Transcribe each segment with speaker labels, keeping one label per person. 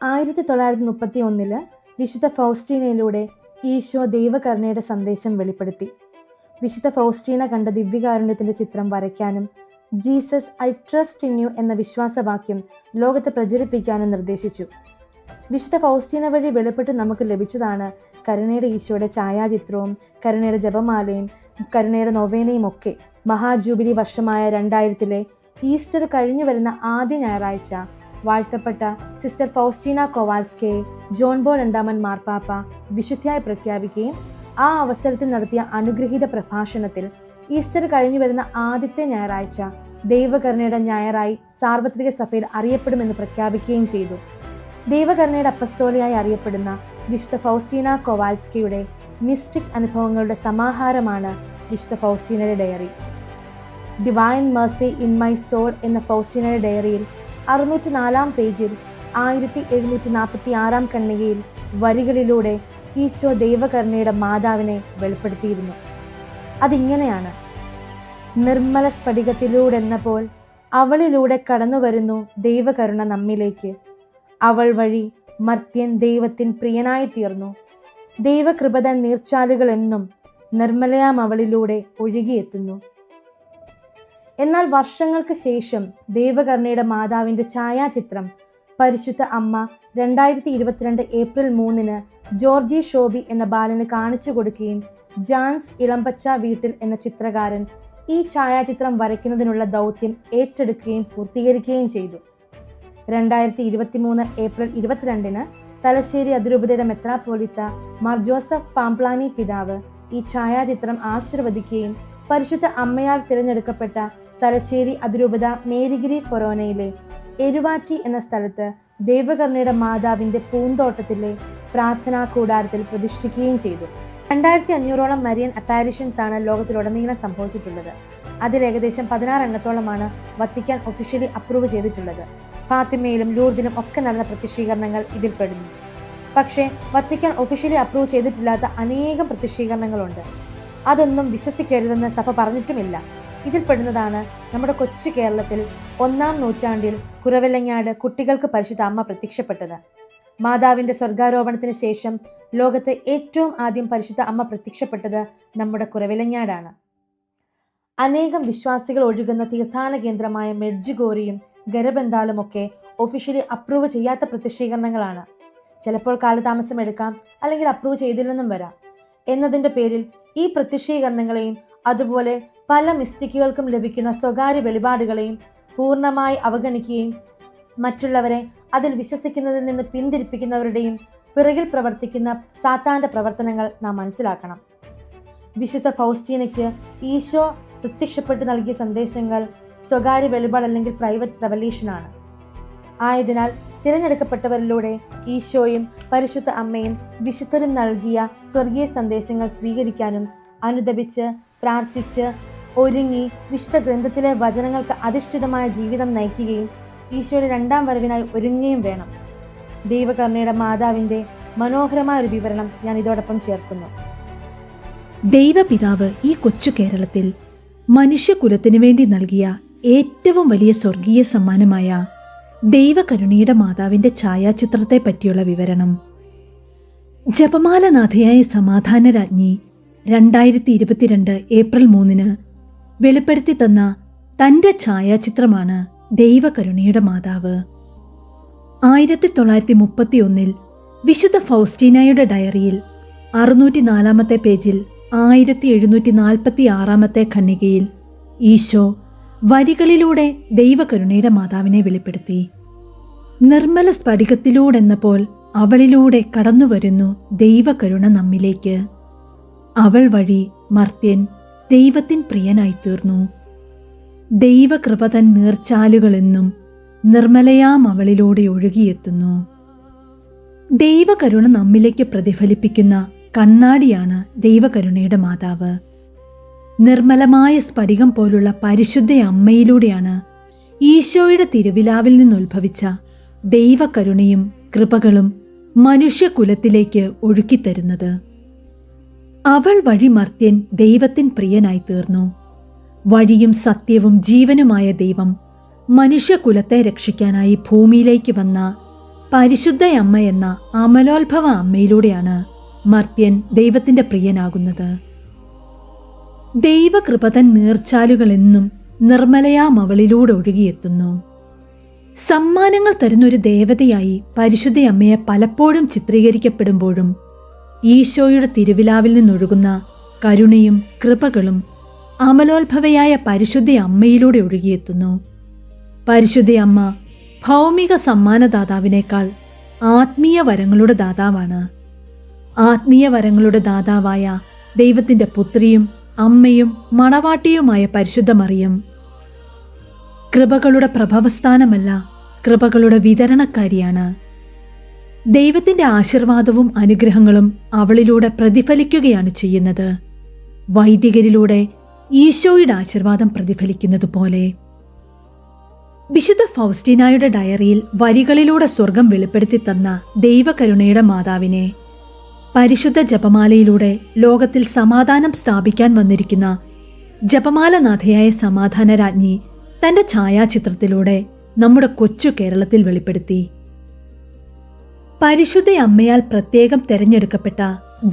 Speaker 1: 1931 വിശുദ്ധ ഫൗസ്റ്റീനയിലൂടെ ഈശോ ദൈവകരുണയുടെ സന്ദേശം വെളിപ്പെടുത്തി. വിശുദ്ധ ഫൗസ്റ്റീന കണ്ട ദിവ്യകാരുണ്യത്തിന്റെ ചിത്രം വരയ്ക്കാനും Jesus I trust in you എന്ന വിശ്വാസവാക്യം ലോകത്തെ പ്രചരിപ്പിക്കാനും നിർദ്ദേശിച്ചു. വിശുദ്ധ ഫൗസ്റ്റീന വഴി വെളിപ്പെട്ട് നമുക്ക് ലഭിച്ചതാണ് കരുണയുടെ ഈശോയുടെ ഛായാചിത്രവും കരുണയുടെ ജപമാലയും കരുണയുടെ നൊവേനയും ഒക്കെ. മഹാജൂബിലി വർഷമായ 2000 ഈസ്റ്റർ കഴിഞ്ഞു വരുന്ന ആദ്യ ഞായറാഴ്ച വാഴ്ത്തപ്പെട്ട സിസ്റ്റർ ഫൗസ്റ്റീന കൊവാൽസ്കയെ ജോൺ പോൾ രണ്ടാമൻ മാർപ്പാപ്പ വിശുദ്ധയായി പ്രഖ്യാപിക്കുകയും ആ അവസരത്തിൽ നടത്തിയ അനുഗ്രഹീത പ്രഭാഷണത്തിൽ ഈസ്റ്റർ കഴിഞ്ഞു വരുന്ന ആദ്യത്തെ ഞായറാഴ്ച ദൈവകരുണയുടെ ഞായറായി സാർവത്രിക സഭയിൽ അറിയപ്പെടുമെന്ന് പ്രഖ്യാപിക്കുകയും ചെയ്തു. ദൈവകരുണയുടെ അപ്പസ്തോലയായി അറിയപ്പെടുന്ന വിശുദ്ധ ഫൗസ്റ്റീന കൊവാൽസ്കയുടെ മിസ്റ്റിക് അനുഭവങ്ങളുടെ സമാഹാരമാണ് വിശുദ്ധ ഫൗസ്റ്റീനയുടെ diary. Divine mercy in my soul എന്ന ഫൗസ്റ്റീനയുടെ ഡയറിയിൽ 604 പേജിൽ 1746 ഖണ്ഡികയിൽ വരികളിലൂടെ ഈശോ ദൈവകരുണയുടെ മാതാവിനെ വെളിപ്പെടുത്തിയിരുന്നു. അതിങ്ങനെയാണ്: നിർമ്മല സ്ഫടികത്തിലൂടെന്നപ്പോൾ അവളിലൂടെ കടന്നു വരുന്നു ദൈവകരുണ നമ്മിലേക്ക്. അവൾ വഴി മർത്യൻ ദൈവത്തിൻ പ്രിയനായി തീർന്നു. ദൈവകൃപതൻ നീർച്ചാലുകൾ എന്നും നിർമ്മലയാം അവളിലൂടെ ഒഴുകിയെത്തുന്നു. എന്നാൽ വർഷങ്ങൾക്ക് ശേഷം ദൈവകരുണയുടെ മാതാവിന്റെ ഛായാചിത്രം പരിശുദ്ധ അമ്മ 2022 ഏപ്രിൽ 3 ജോർജി ഷോബി എന്ന ബാലന് കാണിച്ചു കൊടുക്കുകയും ജാൻസ് ഇളമ്പച്ച വീട്ടിൽ എന്ന ചിത്രകാരൻ ഈ ഛായാചിത്രം വരയ്ക്കുന്നതിനുള്ള ദൗത്യം ഏറ്റെടുക്കുകയും പൂർത്തീകരിക്കുകയും ചെയ്തു. 2023 ഏപ്രിൽ 22 തലശ്ശേരി അതിരൂപതയുടെ മെത്രാപ്പോലിത്ത മാർ ജോസഫ് പാംപ്ലാനി പിതാവ് ഈ ഛായാചിത്രം ആശീർവദിക്കുകയും പരിശുദ്ധ അമ്മയാൽ തിരഞ്ഞെടുക്കപ്പെട്ട തലശ്ശേരി അതിരൂപത മേരിഗിരി ഫൊറോനയിലെ എരുവാറ്റി എന്ന സ്ഥലത്ത് ദൈവകരുണയുടെ മാതാവിന്റെ പൂന്തോട്ടത്തിലെ പ്രാർത്ഥനാ കൂടാരത്തിൽ പ്രതിഷ്ഠിക്കുകയും ചെയ്തു. 2500ഓളം മരിയൻ അപ്പാരിഷൻസ് ആണ് ലോകത്തിലുടനീളം സംഭവിച്ചിട്ടുള്ളത്. അതിൽ ഏകദേശം 16 എണ്ണത്തോളമാണ് വത്തിക്കാൻ ഒഫീഷ്യലി അപ്രൂവ് ചെയ്തിട്ടുള്ളത്. ഫാത്തിമയിലും ലൂർദിലും ഒക്കെ നടന്ന പ്രത്യക്ഷീകരണങ്ങൾ ഇതിൽ പെടുന്നു. പക്ഷേ വത്തിക്കാൻ ഒഫീഷ്യലി അപ്രൂവ് ചെയ്തിട്ടില്ലാത്ത അനേകം പ്രത്യക്ഷീകരണങ്ങളുണ്ട്. അതൊന്നും വിശ്വസിക്കരുതെന്ന് സഭ പറഞ്ഞിട്ടുമില്ല. ഇതിൽ പെടുന്നതാണ് നമ്മുടെ കൊച്ചു കേരളത്തിൽ 1-ാം നൂറ്റാണ്ടിൽ കുറവെല്ലങ്ങാട് കുട്ടികൾക്ക് പരിശുദ്ധ അമ്മ പ്രത്യക്ഷപ്പെട്ടത്. മാതാവിന്റെ സ്വർഗാരോപണത്തിന് ശേഷം ലോകത്ത് ഏറ്റവും ആദ്യം പരിശുദ്ധ അമ്മ പ്രത്യക്ഷപ്പെട്ടത് നമ്മുടെ കുറവെല്ലങ്ങാടാണ്. അനേകം വിശ്വാസികൾ ഒഴുകുന്ന തീർത്ഥാടന കേന്ദ്രമായ മെഡ്ജുഗോറിയും ഗരബന്താളും ഒക്കെ ഒഫീഷ്യലി അപ്രൂവ് ചെയ്യാത്ത പ്രത്യക്ഷീകരണങ്ങളാണ്. ചിലപ്പോൾ കാലതാമസം എടുക്കാം, അല്ലെങ്കിൽ അപ്രൂവ് ചെയ്തില്ലെന്നും വരാം. എന്നതിൻ്റെ പേരിൽ ഈ പ്രത്യക്ഷീകരണങ്ങളെയും അതുപോലെ പല മിസ്റ്റിക്കുകൾക്കും ലഭിക്കുന്ന സ്വകാര്യ വെളിപാടുകളെയും പൂർണ്ണമായി അവഗണിക്കുകയും മറ്റുള്ളവരെ അതിൽ വിശ്വസിക്കുന്നതിൽ നിന്ന് പിന്തിരിപ്പിക്കുന്നവരുടെയും പിറകിൽ പ്രവർത്തിക്കുന്ന സാത്താന്റെ പ്രവർത്തനങ്ങൾ നാം മനസ്സിലാക്കണം. വിശുദ്ധ ഫൗസ്റ്റീനയ്ക്ക് ഈശോ പ്രത്യക്ഷപ്പെട്ട് നൽകിയ സന്ദേശങ്ങൾ സ്വകാര്യ വെളിപാട് അല്ലെങ്കിൽ പ്രൈവറ്റ് റെവല്യൂഷനാണ്. ആയതിനാൽ തിരഞ്ഞെടുക്കപ്പെട്ടവരിലൂടെ ഈശോയും പരിശുദ്ധ അമ്മയും വിശുദ്ധരും നൽകിയ സ്വർഗീയ സന്ദേശങ്ങൾ സ്വീകരിക്കാനും അനുദപിച്ച് പ്രാർത്ഥിച്ച് ഒരുങ്ങി വിശുദ്ധ ഗ്രന്ഥത്തിലെ വചനങ്ങൾക്ക് അധിഷ്ഠിതമായ ജീവിതം നയിക്കുകയും ഈശോയുടെ 2ാം വരവിനായി ഒരുങ്ങുകയും വേണം. ദൈവകരുണയുടെ മാതാവിന്റെ മനോഹരമായ ഒരു വിവരണം ഞാൻ ഇതോടൊപ്പം ചേർക്കുന്നു.
Speaker 2: ദൈവപിതാവ് ഈ കൊച്ചു കേരളത്തിൽ മനുഷ്യകുലത്തിനു വേണ്ടി നൽകിയ ഏറ്റവും വലിയ സ്വർഗീയ സമ്മാനമായ ദൈവകരുണയുടെ മാതാവിന്റെ ഛായാചിത്രത്തെ പറ്റിയുള്ള വിവരണം. ജപമാലനാഥയായ സമാധാനരാജ്ഞി 2022 ഏപ്രിൽ 3 വെളിപ്പെടുത്തി തന്ന തന്റെ ഛായാചിത്രമാണ് ദൈവകരുണയുടെ മാതാവ്. 1931 വിശുദ്ധ ഫൗസ്റ്റീനയുടെ ഡയറിയിൽ 604 പേജിൽ 1746 ഖണ്ഡികയിൽ ഈശോ വരികളിലൂടെ ദൈവകരുണയുടെ മാതാവിനെ വെളിപ്പെടുത്തി. നിർമ്മല സ്ഫടികത്തിലൂടെന്നപ്പോൾ അവളിലൂടെ കടന്നുവരുന്നു ദൈവകരുണ നമ്മിലേക്ക്. അവൾ വഴി മർത്യൻ ദൈവത്തിൻ പ്രിയനായി തീർന്നു. ദൈവകൃപതൻ നീർച്ചാലുകളെന്നും നിർമ്മലയാം അവളിലൂടെ ഒഴുകിയെത്തുന്നു. ദൈവകരുണ നമ്മിലേക്ക് പ്രതിഫലിപ്പിക്കുന്ന കണ്ണാടിയാണ് ദൈവകരുണയുടെ മാതാവ്. നിർമ്മലമായ സ്ഫടികം പോലുള്ള പരിശുദ്ധ അമ്മയിലൂടെയാണ് ഈശോയുടെ തിരുവിലാവിൽ നിന്നുത്ഭവിച്ച ദൈവകരുണയും കൃപകളും മനുഷ്യകുലത്തിലേക്ക് ഒഴുക്കിത്തരുന്നത്. അവൾ വഴി മർത്യൻ ദൈവത്തിൻ പ്രിയനായി തീർന്നു. വഴിയും സത്യവും ജീവനുമായ ദൈവം മനുഷ്യകുലത്തെ രക്ഷിക്കാനായി ഭൂമിയിലേക്ക് വന്ന പരിശുദ്ധ അമ്മ എന്ന അമലോത്ഭവ അമ്മയിലൂടെയാണ് മർത്യൻ ദൈവത്തിന്റെ പ്രിയനാകുന്നത്. ദൈവകൃപതൻ നീർച്ചാലുകളെന്നും നിർമ്മലയാമവളിലൂടെ ഒഴുകിയെത്തുന്നു. സമ്മാനങ്ങൾ തരുന്നൊരു ദേവതയായി പരിശുദ്ധ അമ്മയെ പലപ്പോഴും ചിത്രീകരിക്കപ്പെടുമ്പോഴും ഈശോയുടെ തിരുവിലാവിൽ നിന്നൊഴുകുന്ന കരുണയും കൃപകളും അമലോത്ഭവയായ പരിശുദ്ധ അമ്മയിലൂടെ ഒഴുകിയെത്തുന്നു. പരിശുദ്ധ അമ്മ ഭൗമിക സമ്മാനദാതാവിനേക്കാൾ ആത്മീയ വരങ്ങളുടെ ദാതാവാണ്. ആത്മീയ വരങ്ങളുടെ ദാതാവായ ദൈവത്തിന്റെ പുത്രിയും അമ്മയും മണവാട്ടിയുമായ പരിശുദ്ധ മറിയം കൃപകളുടെ പ്രഭവസ്ഥാനമല്ല, കൃപകളുടെ വിതരണക്കാരിയാണ്. ദൈവത്തിന്റെ ആശീർവാദവും അനുഗ്രഹങ്ങളും അവളിലൂടെ പ്രതിഫലിക്കുകയാണ് ചെയ്യുന്നത്. വൈദികരിലൂടെ ഈശോയുടെ ആശീർവാദം പ്രതിഫലിക്കുന്നത് പോലെ. വിശുദ്ധ ഫൗസ്റ്റീനായുടെ ഡയറിയിൽ വരികളിലൂടെ സ്വർഗം വെളിപ്പെടുത്തി തന്ന ദൈവകരുണയുടെ മാതാവിനെ പരിശുദ്ധ ജപമാലയിലൂടെ ലോകത്തിൽ സമാധാനം സ്ഥാപിക്കാൻ വന്നിരിക്കുന്ന ജപമാലനാഥയായ സമാധാനരാജ്ഞി തന്റെ ഛായാചിത്രത്തിലൂടെ നമ്മുടെ കൊച്ചു കേരളത്തിൽ വെളിപ്പെടുത്തി. പരിശുദ്ധ അമ്മയാൽ പ്രത്യേകം തെരഞ്ഞെടുക്കപ്പെട്ട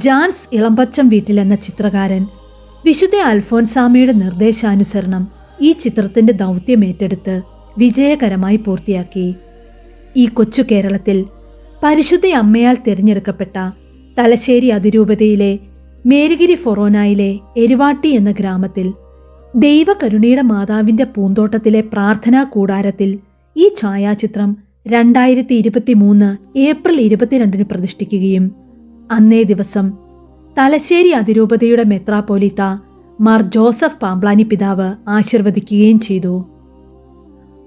Speaker 2: ജാൻസ് ഇളമ്പച്ചം വീട്ടിൽ എന്ന ചിത്രകാരൻ വിശുദ്ധ അൽഫോൻസാമയുടെ നിർദ്ദേശാനുസരണം ഈ ചിത്രത്തിന്റെ ദൗത്യം ഏറ്റെടുത്ത് വിജയകരമായി പൂർത്തിയാക്കി. ഈ കൊച്ചു കേരളത്തിൽ പരിശുദ്ധ അമ്മയാൽ തിരഞ്ഞെടുക്കപ്പെട്ട തലശ്ശേരി അതിരൂപതയിലെ മേരിഗിരി ഫൊറോനായിലെ എരുവാട്ടി എന്ന ഗ്രാമത്തിൽ ദൈവകരുണയുടെ മാതാവിന്റെ പൂന്തോട്ടത്തിലെ പ്രാർത്ഥനാ കൂടാരത്തിൽ ഈ ഛായാചിത്രം 2023 ഏപ്രിൽ 22 പ്രതിഷ്ഠിക്കുകയും അന്നേ ദിവസം തലശ്ശേരി അതിരൂപതയുടെ മെത്രാപ്പോലീത്ത മാർ ജോസഫ് പാംപ്ലാനി പിതാവ് ആശീർവദിക്കുകയും ചെയ്തു.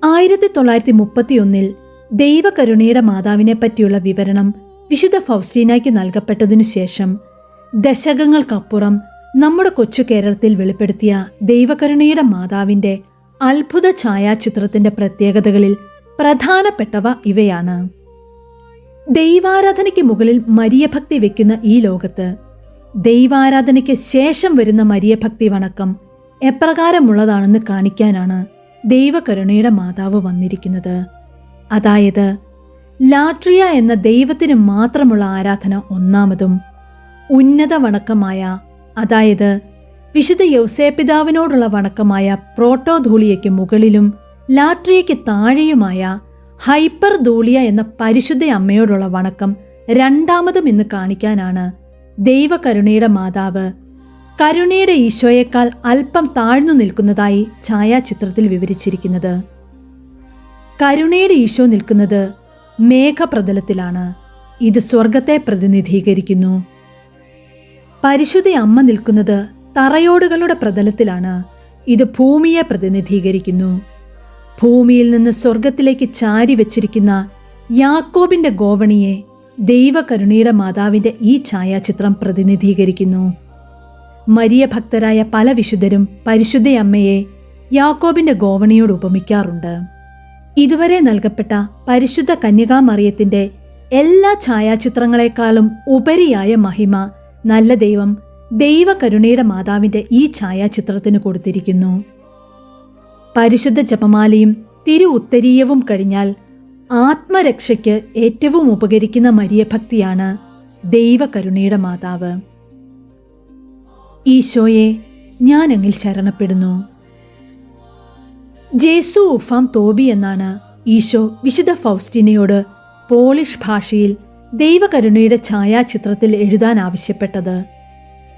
Speaker 2: 1931 ദൈവകരുണയുടെ മാതാവിനെ പറ്റിയുള്ള വിവരണം വിശുദ്ധ ഫൗസ്റ്റീനയ്ക്ക് നൽകപ്പെട്ടതിനു ശേഷം ദശകങ്ങൾക്കപ്പുറം നമ്മുടെ കൊച്ചു കേരളത്തിൽ വെളിപ്പെടുത്തിയ ദൈവകരുണയുടെ മാതാവിന്റെ അത്ഭുത ഛായാചിത്രത്തിന്റെ പ്രത്യേകതകളിൽ പ്രധാനപ്പെട്ടവ ഇവയാണ്. ദൈവാരാധനയ്ക്ക് മുകളിൽ മരിയഭക്തി വെക്കുന്ന ഈ ലോകത്ത് ദൈവാരാധനയ്ക്ക് ശേഷം വരുന്ന മരിയഭക്തി വണക്കം എപ്രകാരമുള്ളതാണെന്ന് കാണിക്കാനാണ് ദൈവകരുണയുടെ മാതാവ് വന്നിരിക്കുന്നത്. അതായത് ലാട്രിയ എന്ന ദൈവത്തിന് മാത്രമുള്ള ആരാധന ഒന്നാമതും, ഉന്നത വണക്കമായ അതായത് വിശുദ്ധ യൗസേപ്പിതാവിനോടുള്ള വണക്കമായ പ്രോട്ടോധൂളിയയ്ക്ക് മുകളിലും ലാട്രിയയ്ക്ക് താഴെയുമായ ഹൈപ്പർ ധൂളിയ എന്ന പരിശുദ്ധ അമ്മയോടുള്ള വണക്കം രണ്ടാമതും എന്ന് കാണിക്കാനാണ് ദൈവകരുണയുടെ മാതാവ് കരുണയുടെ ഈശോയേക്കാൾ അല്പം താഴ്ന്നു നിൽക്കുന്നതായി ഛായാചിത്രത്തിൽ വിവരിച്ചിരിക്കുന്നത്. കരുണയുടെ ഈശോ നിൽക്കുന്നത് മേഘപ്രതലത്തിലാണ്. ഇത് സ്വർഗത്തെ പ്രതിനിധീകരിക്കുന്നു. പരിശുദ്ധ അമ്മ നിൽക്കുന്നത് തറയോടുകളുടെ പ്രതലത്തിലാണ്. ഇത് ഭൂമിയെ പ്രതിനിധീകരിക്കുന്നു. ഭൂമിയിൽ നിന്ന് സ്വർഗത്തിലേക്ക് ചാരി വെച്ചിരിക്കുന്ന യാക്കോബിന്റെ ഗോവണിയെ ദൈവകരുണയുടെ മാതാവിന്റെ ഈ ഛായാചിത്രം പ്രതിനിധീകരിക്കുന്നു. മരിയ ഭക്തരായ പല വിശുദ്ധരും പരിശുദ്ധ അമ്മയെ യാക്കോബിന്റെ ഗോവണിയോട് ഉപമിക്കാറുണ്ട്. ഇതുവരെ നൽകപ്പെട്ട പരിശുദ്ധ കന്യകാമറിയത്തിന്റെ എല്ലാ ഛായാചിത്രങ്ങളെക്കാളും ഉപരിയായ മഹിമ നല്ല ദൈവം ദൈവകരുണയുടെ മാതാവിന്റെ ഈ ഛായാചിത്രത്തിന് കൊടുത്തിരിക്കുന്നു. പരിശുദ്ധ ജപമാലയും തിരു ഉത്തരീയവും കഴിഞ്ഞാൽ ആത്മരക്ഷയ്ക്ക് ഏറ്റവും ഉപകരിക്കുന്ന മരിയഭക്തിയാണ് ദൈവകരുണയുടെ മാതാവ്. ഈശോയെ, ഞാൻ അങ്ങിൽ ശരണപ്പെടുന്നു. ജേസു ഉഫാം തോബി എന്നാണ് ഈശോ വിശുദ്ധ ഫൗസ്റ്റീനയോട് പോളിഷ് ഭാഷയിൽ ദൈവകരുണയുടെ ഛായാചിത്രത്തിൽ എഴുതാൻ ആവശ്യപ്പെട്ടത്.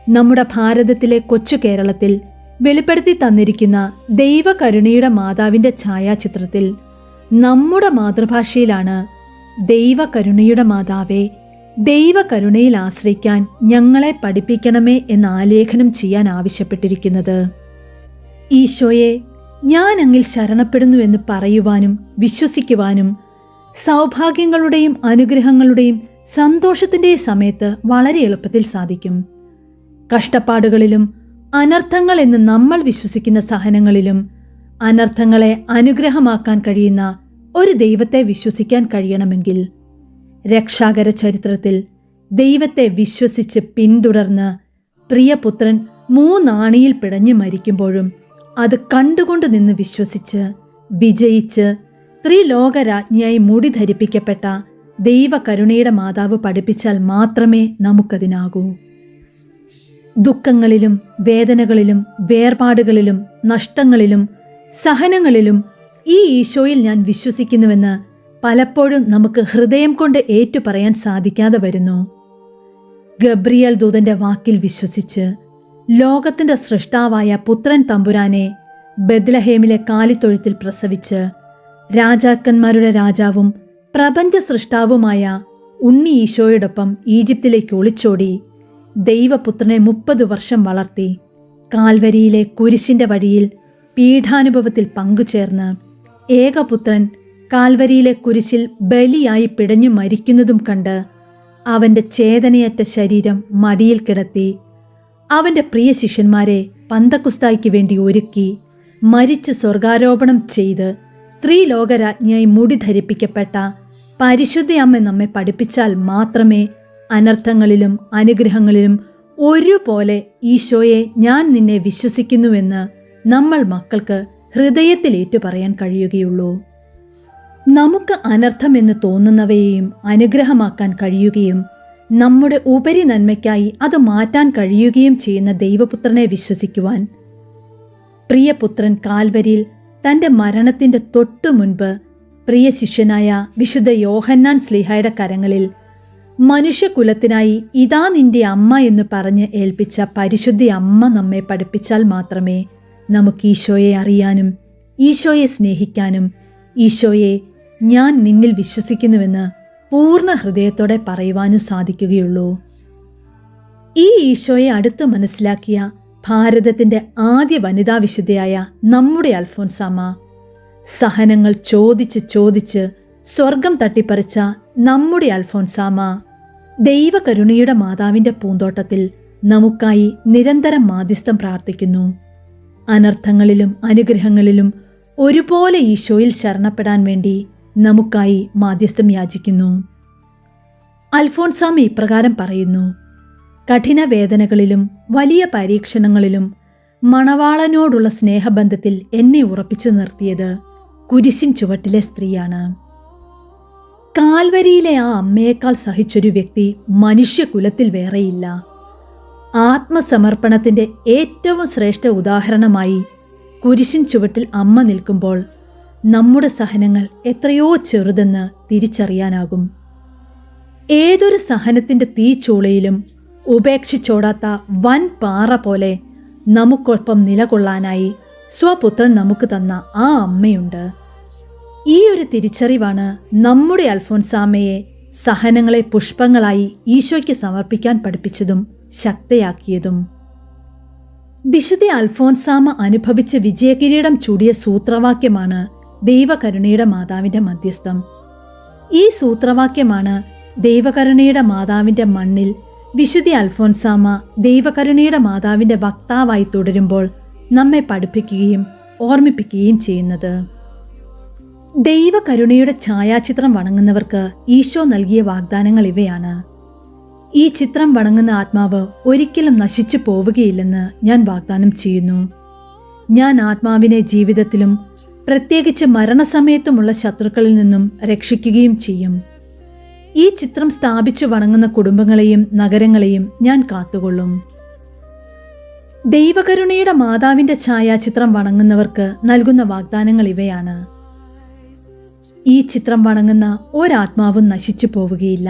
Speaker 2: നമ്മുടെ ഭാരതത്തിലെ കൊച്ചു കേരളത്തിൽ വെളിപ്പെടുത്തി തന്നിരിക്കുന്ന ദൈവകരുണയുടെ മാതാവിന്റെ ഛായാചിത്രത്തിൽ നമ്മുടെ മാതൃഭാഷയിലാണ് ദൈവകരുണയുടെ മാതാവേ, ദൈവകരുണയിൽ ആശ്രയിക്കാൻ ഞങ്ങളെ പഠിപ്പിക്കണമേ എന്ന് ആലേഖനം ചെയ്യാൻ ആവശ്യപ്പെട്ടിരിക്കുന്നത്. ഈശോയെ, ഞാൻ അങ്ങിൽ ശരണപ്പെടുന്നു എന്ന് പറയുവാനും വിശ്വസിക്കുവാനും സൗഭാഗ്യങ്ങളുടെയും അനുഗ്രഹങ്ങളുടെയും സന്തോഷത്തിൻ്റെയും സമയത്ത് വളരെ എളുപ്പത്തിൽ സാധിക്കും. കഷ്ടപ്പാടുകളിലും അനർത്ഥങ്ങൾ എന്ന് നമ്മൾ വിശ്വസിക്കുന്ന സഹനങ്ങളിലും അനർത്ഥങ്ങളെ അനുഗ്രഹമാക്കാൻ കഴിയുന്ന ഒരു ദൈവത്തെ വിശ്വസിക്കാൻ കഴിയണമെങ്കിൽ രക്ഷാകര ചരിത്രത്തിൽ ദൈവത്തെ വിശ്വസിച്ച് പിന്തുടർന്ന് പ്രിയപുത്രൻ 3 ആണിയിൽ പിടഞ്ഞു മരിക്കുമ്പോഴും അത് കണ്ടുകൊണ്ട് നിന്ന് വിശ്വസിച്ച് വിജയിച്ച് ത്രിലോകരാജ്ഞിയായി മുടി ധരിപ്പിക്കപ്പെട്ട ദൈവകരുണയുടെ മാതാവ് പഠിപ്പിച്ചാൽ മാത്രമേ നമുക്കതിനാകൂ. ദുഃഖങ്ങളിലും വേദനകളിലും വേർപാടുകളിലും നഷ്ടങ്ങളിലും സഹനങ്ങളിലും ഈ ഈശോയിൽ ഞാൻ വിശ്വസിക്കുന്നുവെന്ന് പലപ്പോഴും നമുക്ക് ഹൃദയം കൊണ്ട് ഏറ്റുപറയാൻ സാധിക്കാതെ വരുന്നു. ഗബ്രിയേൽ ദൂതന്റെ വാക്കിൽ വിശ്വസിച്ച് ലോകത്തിന്റെ സൃഷ്ടാവായ പുത്രൻ തമ്പുരാനെ ബെത്ലഹേമിലെ കാലിത്തൊഴുത്തിൽ പ്രസവിച്ച് രാജാക്കന്മാരുടെ രാജാവും പ്രപഞ്ച സൃഷ്ടാവുമായ ഉണ്ണി ഈശോയോടൊപ്പം ഈജിപ്തിലേക്ക് ഒളിച്ചോടി ദൈവപുത്രനെ 30 വർഷം വളർത്തി കാൽവരിയിലെ കുരിശിന്റെ വഴിയിൽ പീഠാനുഭവത്തിൽ പങ്കുചേർന്ന് ഏകപുത്രൻ കാൽവരിയിലെ കുരിശിൽ ബലിയായി പിടഞ്ഞു മരിക്കുന്നതും കണ്ട് അവന്റെ ചേതനയറ്റ ശരീരം മടിയിൽ കിടത്തി അവന്റെ പ്രിയ ശിഷ്യന്മാരെ പന്തക്കുസ്തായ്ക്ക് വേണ്ടി ഒരുക്കി മരിച്ച് സ്വർഗാരോപണം ചെയ്ത് ത്രിലോകരാജ്ഞിയായി മുടി ധരിപ്പിക്കപ്പെട്ട പരിശുദ്ധ അമ്മ നമ്മെ പഠിപ്പിച്ചാൽ മാത്രമേ അനർത്ഥങ്ങളിലും അനുഗ്രഹങ്ങളിലും ഒരുപോലെ ഈശോയെ ഞാൻ നിന്നെ വിശ്വസിക്കുന്നുവെന്ന് നമ്മൾ മക്കൾക്ക് ഹൃദയത്തിൽ ഏറ്റുപറയാൻ കഴിയുകയുള്ളൂ. നമുക്ക് അനർത്ഥമെന്ന് തോന്നുന്നവയെയും അനുഗ്രഹമാക്കാൻ കഴിയുകയും നമ്മുടെ ഉപരി നന്മയ്ക്കായി അത് മാറ്റാൻ കഴിയുകയും ചെയ്യുന്ന ദൈവപുത്രനെ വിശ്വസിക്കുവാൻ പ്രിയപുത്രൻ കാൽവരിയിൽ തൻ്റെ മരണത്തിൻ്റെ തൊട്ടു മുൻപ് പ്രിയ ശിഷ്യനായ വിശുദ്ധ യോഹന്നാൻ ശ്ലീഹായുടെ കരങ്ങളിൽ മനുഷ്യകുലത്തിനായി ഇതാ നിന്റെ അമ്മ എന്ന് പറഞ്ഞ് ഏൽപ്പിച്ച പരിശുദ്ധ അമ്മ നമ്മെ പഠിപ്പിച്ചാൽ മാത്രമേ നമുക്ക് ഈശോയെ അറിയാനും ഈശോയെ സ്നേഹിക്കാനും ഈശോയെ ഞാൻ നിന്നിൽ വിശ്വസിക്കുന്നുവെന്ന് പൂർണ്ണ ഹൃദയത്തോടെ പറയുവാനും സാധിക്കുകയുള്ളൂ. ഈ ഈശോയെ അടുത്ത് മനസ്സിലാക്കിയ ഭാരതത്തിന്റെ ആദ്യ വനിതാ വിശുദ്ധയായ നമ്മുടെ അൽഫോൻസാമ്മ, സഹനങ്ങൾ ചോദിച്ച് ചോദിച്ച് സ്വർഗം തട്ടിപ്പറിച്ച നമ്മുടെ അൽഫോൻസാമ്മ, ദൈവകരുണയുടെ മാതാവിന്റെ പൂന്തോട്ടത്തിൽ നമുക്കായി നിരന്തരം മാധ്യസ്ഥം പ്രാർത്ഥിക്കുന്നു. അനർത്ഥങ്ങളിലും അനുഗ്രഹങ്ങളിലും ഒരുപോലെ ഈശോയിൽ ശരണപ്പെടാൻ വേണ്ടി നമുക്കായി മാധ്യസ്ഥം യാചിക്കുന്നു. അൽഫോൻസാമ്മ ഇപ്രകാരം പറയുന്നു: കഠിന വേദനകളിലും വലിയ പരീക്ഷണങ്ങളിലും മണവാളനോടുള്ള സ്നേഹബന്ധത്തിൽ എന്നെ ഉറപ്പിച്ചു നിർത്തിയത് കുരിശിൻ ചുവട്ടിലെ സ്ത്രീയാണ്. കാൽവരിയിലെ ആ അമ്മയേക്കാൾ സഹിച്ചൊരു വ്യക്തി മനുഷ്യകുലത്തിൽ വേറെയില്ല. ആത്മസമർപ്പണത്തിന്റെ ഏറ്റവും ശ്രേഷ്ഠ ഉദാഹരണമായി കുരിശിൻ ചുവട്ടിൽ അമ്മ നിൽക്കുമ്പോൾ നമ്മുടെ സഹനങ്ങൾ എത്രയോ ചെറുതെന്ന് തിരിച്ചറിയാനാകും. ഏതൊരു സഹനത്തിന്റെ തീച്ചൂളയിലും ഉപേക്ഷിച്ചോടാത്ത വൻ പാറ പോലെ നമുക്കൊപ്പം നിലകൊള്ളാനായി സ്വപുത്രൻ നമുക്ക് തന്ന ആ അമ്മയുണ്ട്. ഈ ഒരു തിരിച്ചറിവാണ് നമ്മുടെ അൽഫോൻസാമ്മയെ സഹനങ്ങളെ പുഷ്പങ്ങളായി ഈശോയ്ക്ക് സമർപ്പിക്കാൻ പഠിപ്പിച്ചതും ശക്തയാക്കിയതും. വിശുദ്ധ അൽഫോൻസാമ്മ അനുഭവിച്ച് വിജയകിരീടം ചൂടിയ സൂത്രവാക്യമാണ് ദൈവകരുണയുടെ മാതാവിന്റെ മധ്യസ്ഥം. ഈ സൂത്രവാക്യമാണ് ദൈവകരുണയുടെ മാതാവിന്റെ മണ്ണിൽ വിശുദ്ധ അൽഫോൻസാമ്മ ദൈവകരുണയുടെ മാതാവിന്റെ വക്താവായി തുടരുമ്പോൾ നമ്മെ പഠിപ്പിക്കുകയും ഓർമ്മിപ്പിക്കുകയും ചെയ്യുന്നത്. ദൈവകരുണയുടെ ഛായാചിത്രം വണങ്ങുന്നവർക്ക് ഈശോ നൽകിയ വാഗ്ദാനങ്ങൾ ഇവയാണ്: ഈ ചിത്രം വണങ്ങുന്ന ആത്മാവ് ഒരിക്കലും നശിച്ചു പോവുകയില്ലെന്ന് ഞാൻ വാഗ്ദാനം ചെയ്യുന്നു. ഞാൻ ആത്മാവിനെ ജീവിതത്തിലും പ്രത്യേകിച്ച് മരണസമയത്തുമുള്ള ശത്രുക്കളിൽ നിന്നും രക്ഷിക്കുകയും ചെയ്യും. ഈ ചിത്രം സ്ഥാപിച്ചു വണങ്ങുന്ന കുടുംബങ്ങളെയും നഗരങ്ങളെയും ഞാൻ കാത്തുകൊള്ളും. ദൈവകരുണയുടെ മാതാവിന്റെ ഛായാചിത്രം വണങ്ങുന്നവർക്ക് നൽകുന്ന വാഗ്ദാനങ്ങൾ ഇവയാണ്: ഈ ചിത്രം വണങ്ങുന്ന ഒരാത്മാവും നശിച്ചു പോവുകയില്ല.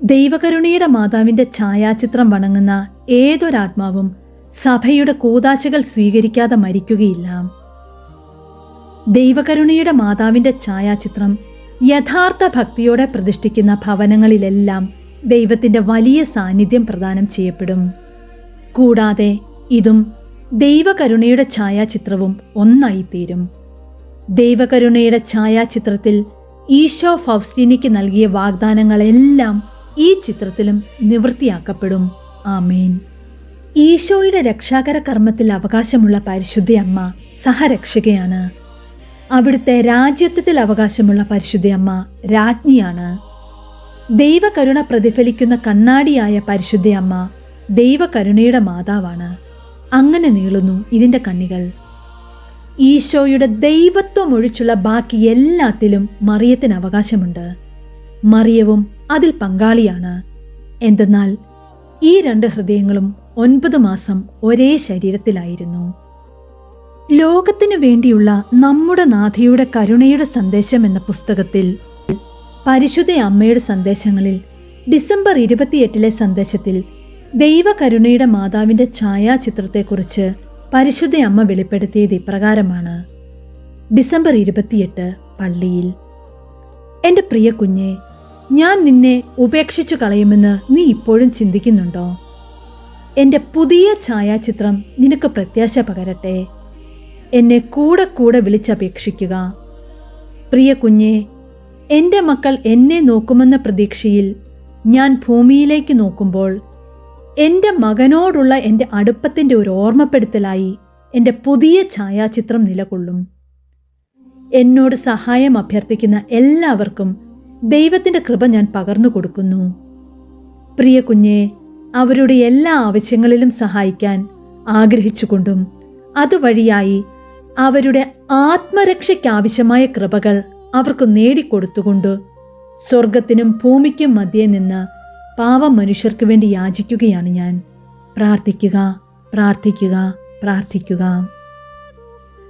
Speaker 2: ദൈവകരുണയുടെ മാതാവിന്റെ ഛായാചിത്രം വണങ്ങുന്ന ഏതൊരാത്മാവും സഭയുടെ കൂദാശകൾ സ്വീകരിക്കാതെ മരിക്കുകയില്ല. ദൈവകരുണയുടെ മാതാവിന്റെ ഛായാചിത്രം യഥാർത്ഥ ഭക്തിയോടെ പ്രതിഷ്ഠിക്കുന്ന ഭവനങ്ങളിലെല്ലാം ദൈവത്തിന്റെ വലിയ സാന്നിധ്യം പ്രദാനം ചെയ്യപ്പെടും. കൂടാതെ ഇതും ദൈവകരുണയുടെ ഛായാചിത്രവും ഒന്നായിത്തീരും. ദൈവകരുണയുടെ ഛായാചിത്രത്തിൽ ഈശോ ഫൗസ്റ്റീനയ്ക്ക് നൽകിയ വാഗ്ദാനങ്ങളെല്ലാം ഈ ചിത്രത്തിലും നിവൃത്തിയാക്കപ്പെടും. ആമേൻ. ഈശോയുടെ രക്ഷാകര കർമ്മത്തിൽ അവകാശമുള്ള പരിശുദ്ധ അമ്മ സഹരക്ഷകയാണ്. അവിടുത്തെ രാജ്യത്വത്തിൽ അവകാശമുള്ള പരിശുദ്ധ അമ്മ രാജ്ഞിയാണ്. ദൈവകരുണ പ്രതിഫലിക്കുന്ന കണ്ണാടിയായ പരിശുദ്ധ അമ്മ ദൈവകരുണയുടെ മാതാവാണ്. അങ്ങനെ നീളുന്നു ഇതിന്റെ കണ്ണികൾ. ഈശോയുടെ ദൈവത്വം ഒഴിച്ചുള്ള ബാക്കി എല്ലാത്തിലും മറിയത്തിന് അവകാശമുണ്ട്. മറിയവും അതിൽ പങ്കാളിയാണ്. എന്തെന്നാൽ ഈ 2 ഹൃദയങ്ങളും 9 മാസം ഒരേ ശരീരത്തിലായിരുന്നു. ലോകത്തിനു വേണ്ടിയുള്ള നമ്മുടെ നാഥയുടെ കരുണയുടെ സന്ദേശം എന്ന പുസ്തകത്തിൽ പരിശുദ്ധ അമ്മയുടെ സന്ദേശങ്ങളിൽ ഡിസംബർ 28 സന്ദേശത്തിൽ ദൈവകരുണയുടെ മാതാവിന്റെ ഛായാചിത്രത്തെക്കുറിച്ച് പരിശുദ്ധ അമ്മ വെളിപ്പെടുത്തിയത് ഇപ്രകാരമാണ്. ഡിസംബർ 28 പള്ളിയിൽ. എൻ്റെ പ്രിയ കുഞ്ഞെ, ഞാൻ നിന്നെ ഉപേക്ഷിച്ചു കളയുമെന്ന് നീ ഇപ്പോഴും ചിന്തിക്കുന്നുണ്ടോ? എൻ്റെ പുതിയ ഛായാചിത്രം നിനക്ക് പ്രത്യാശ പകരട്ടെ. എന്നെ കൂടെ കൂടെ വിളിച്ചപേക്ഷിക്കുക. പ്രിയ കുഞ്ഞെ, എൻ്റെ മക്കൾ എന്നെ നോക്കുമെന്ന പ്രതീക്ഷയിൽ ഞാൻ ഭൂമിയിലേക്ക് നോക്കുമ്പോൾ എൻ്റെ മകനോടുള്ള എൻ്റെ അടുപ്പത്തിൻ്റെ ഒരു ഓർമ്മപ്പെടുത്തലായി എൻ്റെ പുതിയ ഛായാചിത്രം നിലകൊള്ളും. എന്നോട് സഹായം അഭ്യർത്ഥിക്കുന്ന എല്ലാവർക്കും ദൈവത്തിൻ്റെ കൃപ ഞാൻ പകർന്നു കൊടുക്കുന്നു. പ്രിയ കുഞ്ഞെ, അവരുടെ എല്ലാ ആവശ്യങ്ങളിലും സഹായിക്കാൻ ആഗ്രഹിച്ചുകൊണ്ടും അതുവഴിയായി അവരുടെ ആത്മരക്ഷയ്ക്കാവശ്യമായ കൃപകൾ അവർക്ക് നേടിക്കൊടുത്തുകൊണ്ട് സ്വർഗത്തിനും ഭൂമിക്കും മധ്യേ നിന്ന് പാവം മനുഷ്യർക്ക് വേണ്ടി യാചിക്കുകയാണ് ഞാൻ. പ്രാർത്ഥിക്കുക, പ്രാർത്ഥിക്കുക, പ്രാർത്ഥിക്കുക.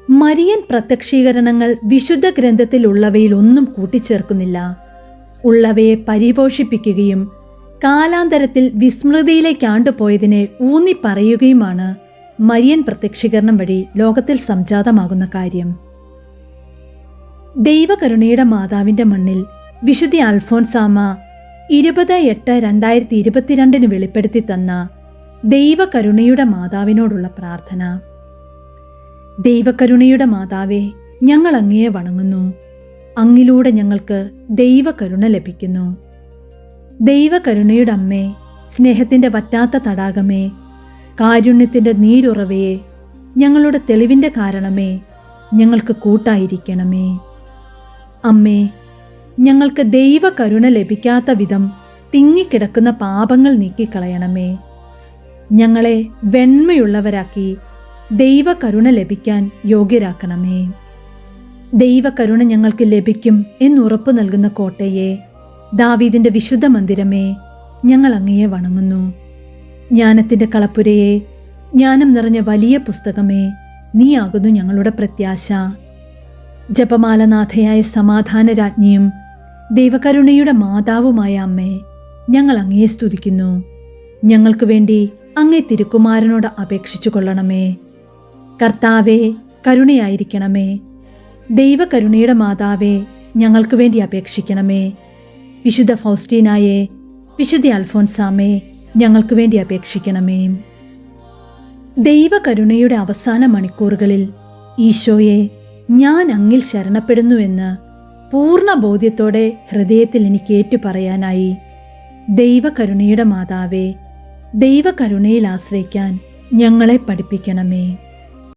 Speaker 2: മരിയൻ പ്രത്യക്ഷീകരണങ്ങൾ വിശുദ്ധ ഗ്രന്ഥത്തിലുള്ളവയിൽ ഒന്നും കൂട്ടിച്ചേർക്കുന്നില്ല. ഉള്ളവയെ പരിപോഷിപ്പിക്കുകയും കാലാന്തരത്തിൽ വിസ്മൃതിയിലേക്കാണ്ടുപോയതിനെ ഊന്നിപ്പറയുകയുമാണ് മരിയൻ പ്രത്യക്ഷീകരണം വഴി ലോകത്തിൽ സംജാതമാകുന്ന കാര്യം. ദൈവകരുണയുടെ മാതാവിന്റെ മണ്ണിൽ വിശുദ്ധ അൽഫോൻസാമ 20/8/2022 വെളിപ്പെടുത്തി തന്ന ദൈവകരുണയുടെ മാതാവിനോടുള്ള പ്രാർത്ഥന. ദൈവകരുണയുടെ മാതാവേ, ഞങ്ങൾ അങ്ങയെ വണങ്ങുന്നു. അങ്ങിലൂടെ ഞങ്ങൾക്ക് ദൈവകരുണ ലഭിക്കുന്നു. ദൈവകരുണയുടെ അമ്മേ, സ്നേഹത്തിൻ്റെ വറ്റാത്ത തടാകമേ, കാരുണ്യത്തിൻ്റെ നീരുറവയെ, ഞങ്ങളുടെ തെളിവിൻ്റെ കാരണമേ, ഞങ്ങൾക്ക് കൂട്ടായിരിക്കണമേ. അമ്മേ, ഞങ്ങൾക്ക് ദൈവകരുണ ലഭിക്കാത്ത വിധം തിങ്ങിക്കിടക്കുന്ന പാപങ്ങൾ നീക്കിക്കളയണമേ. ഞങ്ങളെ വെണ്മയുള്ളവരാക്കി ദൈവകരുണ ലഭിക്കാൻ യോഗ്യരാക്കണമേ. ദൈവകരുണ ഞങ്ങൾക്ക് ലഭിക്കും എന്നുറപ്പു നൽകുന്ന കോട്ടയെ, ദാവീദിന്റെ വിശുദ്ധ മന്ദിരമേ, ഞങ്ങൾ അങ്ങയെ വണങ്ങുന്നു. ജ്ഞാനത്തിന്റെ കളപ്പുരയെ, ജ്ഞാനം നിറഞ്ഞ വലിയ പുസ്തകമേ, നീയാകുന്നു ഞങ്ങളുടെ പ്രത്യാശ. ജപമാലനാഥയായ സമാധാന രാജ്ഞിയും ദൈവകരുണയുടെ മാതാവുമായ അമ്മേ, ഞങ്ങൾ അങ്ങയെ സ്തുതിക്കുന്നു. ഞങ്ങൾക്ക് വേണ്ടി അങ്ങേ തിരുക്കുമാരനോട് അപേക്ഷിച്ചു കൊള്ളണമേ. കർത്താവേ, കരുണയായിരിക്കണമേ. ദൈവകരുണയുടെ മാതാവേ, ഞങ്ങൾക്ക് വേണ്ടി അപേക്ഷിക്കണമേ. വിശുദ്ധ ഫൗസ്റ്റീനായെ, വിശുദ്ധ അൽഫോൻസാമേ, ഞങ്ങൾക്ക് വേണ്ടി അപേക്ഷിക്കണമേ. ദൈവകരുണയുടെ അവസാന മണിക്കൂറുകളിൽ ഈശോയെ, ഞാൻ അങ്ങിൽ ശരണപ്പെടുന്നുവെന്ന് പൂർണ്ണ ബോധ്യത്തോടെ ഹൃദയത്തിൽ എനിക്ക് ഏറ്റുപറയാനായി ദൈവകരുണയുടെ മാതാവേ, ദൈവകരുണയിൽ ആശ്രയിക്കാൻ ഞങ്ങളെ പഠിപ്പിക്കണമേ.